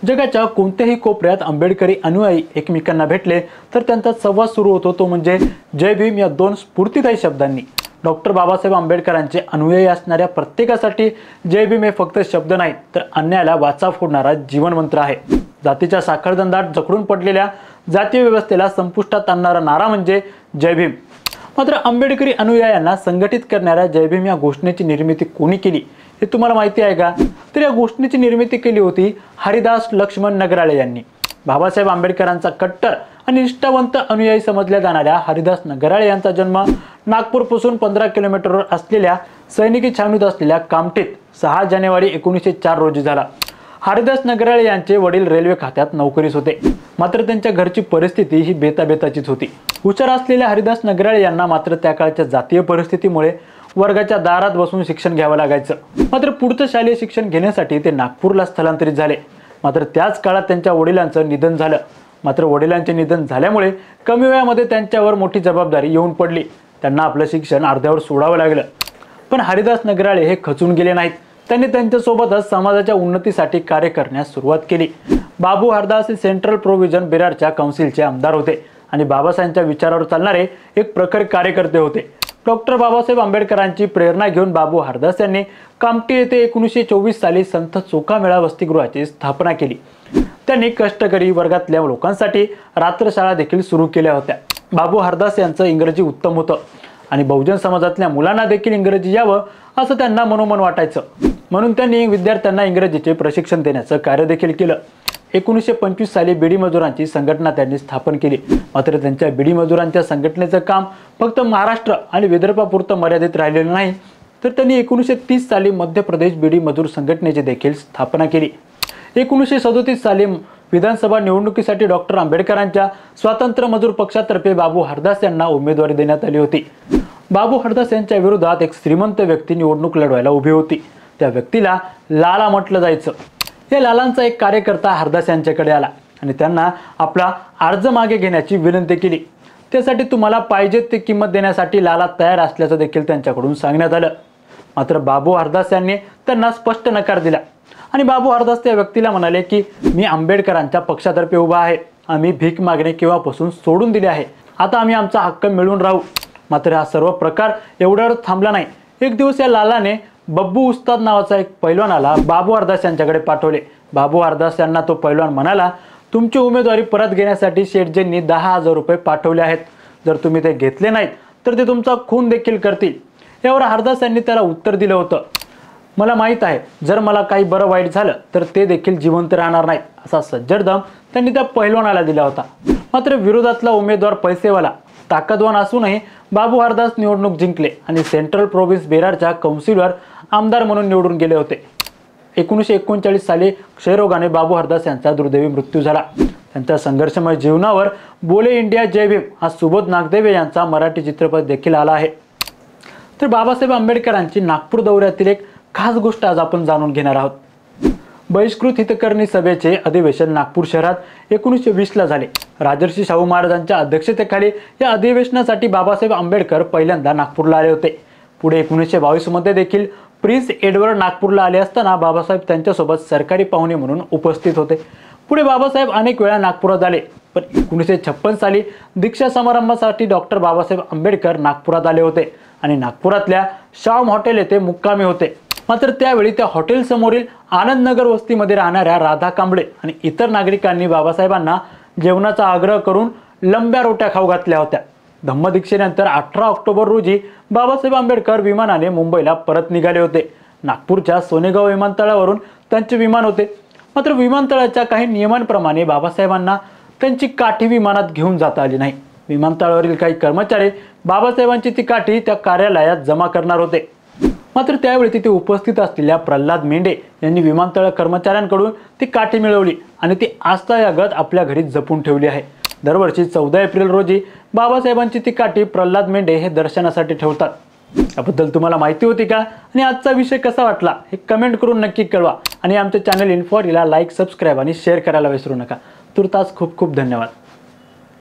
जगाच्या कोणत्याही कोपऱ्यात आंबेडकरी अनुयायी एकमेकांना भेटले तर त्यांचा संवाद सुरू होतो तो म्हणजे जय भीम या दोन स्फूर्तिदायी शब्दांनी। डॉक्टर बाबासाहेब आंबेडकरांचे अनुयायी असणाऱ्या प्रत्येकासाठी जय भीम हे फक्त शब्द नाहीत तर अन्यायाला वाचा फोडणारा जीवनमंत्र आहे। जातीच्या साखळदंडात जखडून पडलेल्या जातीय व्यवस्थेला संपुष्टात आणणारा नारा म्हणजे जय भीम। मात्र आंबेडकरी अनुयायांना संघटित करणाऱ्या जय भीम या घोषणेची निर्मिती कोणी केली हे तुम्हाला माहिती आहे का? तर या घोषणेची निर्मिती केली होती हरिदास लक्ष्मण नगराळे यांनी। बाबासाहेब आंबेडकरांचा कट्टर आणि निष्ठावंत अनुयायी समजल्या जाणाऱ्या हरिदास नगराळे यांचा जन्म नागपूरपासून 15 किलोमीटरवर असलेल्या सैनिकी छावणीत असलेल्या कामठीत 6 जानेवारी 1904 रोजी झाला। हरिदास नगराळे यांचे वडील रेल्वे खात्यात नोकरीस होते, मात्र त्यांच्या घरची परिस्थिती ही बेताबेताचीच होती। हुशार असलेल्या हरिदास नगराळे यांना मात्र त्या काळच्या जातीय परिस्थितीमुळे वर्गाच्या दारात बसून शिक्षण घ्यावं लागायचं। मात्र पुढचं शालेय शिक्षण घेण्यासाठी ते नागपूरला स्थलांतरित झाले। मात्र त्याच काळात त्यांच्या वडिलांचं निधन झालं। मात्र वडिलांचे निधन झाल्यामुळे कमी वयामध्ये त्यांच्यावर मोठी जबाबदारी येऊन पडली। त्यांना आपलं शिक्षण अर्ध्यावर सोडावं लागलं। पण हरिदास नगराळे हे खचून गेले नाहीत। त्यांनी त्यांच्यासोबतच समाजाच्या उन्नतीसाठी कार्य करण्यास सुरुवात केली। बाबू हरदास हे सेंट्रल प्रोव्हिजन बिरारच्या काउन्सिलचे आमदार होते आणि बाबासाहेबांच्या विचारावर चालणारे एक प्रखर कार्यकर्ते होते। डॉक्टर बाबासाहेब आंबेडकरांची प्रेरणा घेऊन बाबू हरदास यांनी कामठी येथे 1924 साली संत चोखामेळा वसतिगृहाची स्थापना केली। त्यांनी कष्टकरी वर्गातल्या लोकांसाठी रात्रशाळा देखील सुरू केल्या होत्या। बाबू हरदास यांचं इंग्रजी उत्तम होतं आणि बहुजन समाजातल्या मुलांना देखील इंग्रजी यावं असं त्यांना मनोमन वाटायचं, म्हणून त्यांनी विद्यार्थ्यांना इंग्रजीचे प्रशिक्षण देण्याचं कार्य देखील केलं। 1925 साली बीडी मजुरांची संघटना त्यांनी स्थापन केली। मात्र त्यांच्या बीडी मजुरांच्या संघटनेचं काम फक्त महाराष्ट्र आणि विदर्भापुरतं मर्यादित राहिलेलं नाही, तर त्यांनी 1930 साली मध्य प्रदेश बीडी मजूर संघटनेची देखील स्थापना केली। 1937 साली विधानसभा निवडणुकीसाठी डॉक्टर आंबेडकरांच्या स्वातंत्र्य मजूर पक्षातर्फे बाबू हरदास यांना उमेदवारी देण्यात आली होती। बाबू हरदास यांच्या विरोधात एक श्रीमंत व्यक्ती निवडणूक लढवायला उभी होती। त्या व्यक्तीला लाला म्हटलं जायचं। या लालांचा एक कार्यकर्ता हरदास यांच्याकडे आला आणि त्यांना आपला अर्ज मागे घेण्याची विनंती केली। त्यासाठी तुम्हाला पाहिजे ती किंमत देण्यासाठी लाला तयार असल्याचं देखील त्यांच्याकडून सांगण्यात आलं। मात्र बाबू हरदास यांनी त्यांना स्पष्ट नकार दिला आणि बाबू हरदास त्या व्यक्तीला म्हणाले की मी आंबेडकरांच्या पक्षातर्फे उभा आहे, आम्ही भीक मागणे केव्हापासून सोडून दिले आहे, आता आम्ही आमचा हक्क मिळवून राहू। मात्र हा सर्व प्रकार एवढ्यावर थांबला नाही। एक दिवस या लालाने बब्बू उस्ताद नावाचा एक पैलवानाला बाबू हरदास यांच्याकडे पाठवले। बाबू हरदास यांना तो पैलवान म्हणाला, तुमची उमेदवारी परत घेण्यासाठी शेठजींनी 10,000 रुपये पाठवले आहेत, जर तुम्ही ते घेतले नाहीत तर ते तुमचा खून देखील करतील। यावर हरदास यांनी त्याला उत्तर दिलं होतं, मला माहीत आहे जर मला काही बरं वाईट झालं तर ते देखील जिवंत राहणार नाहीत, असा सज्जड दम त्यांनी त्या पैलवानाला दिला होता। मात्र विरोधातला उमेदवार पैसेवाला ताकदवान असूनही बाबू हरदास निवडणूक जिंकले आणि सेंट्रल प्रोव्हिन्स बिरारच्या काउन्सिलवर आमदार म्हणून निवडून गेले होते। 1939 साली क्षयरोगाने बाबू हरदास यांचा दुर्दैवी मृत्यू झाला। त्यांच्या संघर्षमय जीवनावर बोले इंडिया जय भीम हा सुबोध नागदेवे यांचा मराठी चित्रपट देखील आला आहे। तर बाबासाहेब आंबेडकरांची नागपूर दौऱ्यातील एक खास गोष्ट आज आपण जाणून घेणार आहोत। बहिष्कृत हितकरणी सभेचे अधिवेशन नागपूर शहरात 1920 ला झाले। राजर्षी शाहू महाराजांच्या अध्यक्षतेखाली या अधिवेशनासाठी बाबासाहेब आंबेडकर पहिल्यांदा नागपूरला आले होते। पुढे 1922 मध्ये देखील प्रिन्स एडवर्ड नागपूरला आले असताना बाबासाहेब त्यांच्यासोबत सरकारी पाहुणे म्हणून उपस्थित होते। पुढे बाबासाहेब अनेक वेळा नागपुरात आले, पण 1956 साली दीक्षा समारंभासाठी डॉक्टर बाबासाहेब आंबेडकर नागपुरात आले होते आणि नागपुरातल्या शाम हॉटेल येथे मुक्कामी होते। मात्र त्यावेळी त्या हॉटेल समोरील आनंदनगर वस्तीमध्ये राहणाऱ्या राधा कांबळे आणि इतर नागरिकांनी बाबासाहेबांना जेवणाचा आग्रह करून लंब्या रोट्या खाऊ घातल्या होत्या। धम्मदीक्षेनंतर 18 ऑक्टोबर रोजी बाबासाहेब आंबेडकर विमानाने मुंबईला परत निघाले होते। नागपूरच्या सोनेगाव विमानतळावरून त्यांचे विमान होते। मात्र विमानतळाच्या काही नियमांप्रमाणे बाबासाहेबांना त्यांची काठी विमानात घेऊन जाता आली नाही। विमानतळावरील काही कर्मचारी बाबासाहेबांची ती काठी त्या कार्यालयात जमा करणार होते। मात्र त्यावेळी तिथे उपस्थित असलेल्या प्रल्हाद मेंढे यांनी विमानतळ कर्मचाऱ्यांकडून ती काठी मिळवली आणि ती आजतागायत आपल्या घरी जपून ठेवली आहे। दरवर्षी 14 एप्रिल रोजी बाबासाहेबांची ती काठी प्रल्हाद मेंढे हे दर्शनासाठी ठेवतात। याबद्दल तुम्हाला माहिती होती का? आणि आजचा विषय कसा वाटला हे कमेंट करून नक्की कळवा आणि आमच्या चॅनल इन्फॉरीला लाईक, सबस्क्राईब आणि शेअर करायला विसरू नका। तुर्तास खूप खूप धन्यवाद।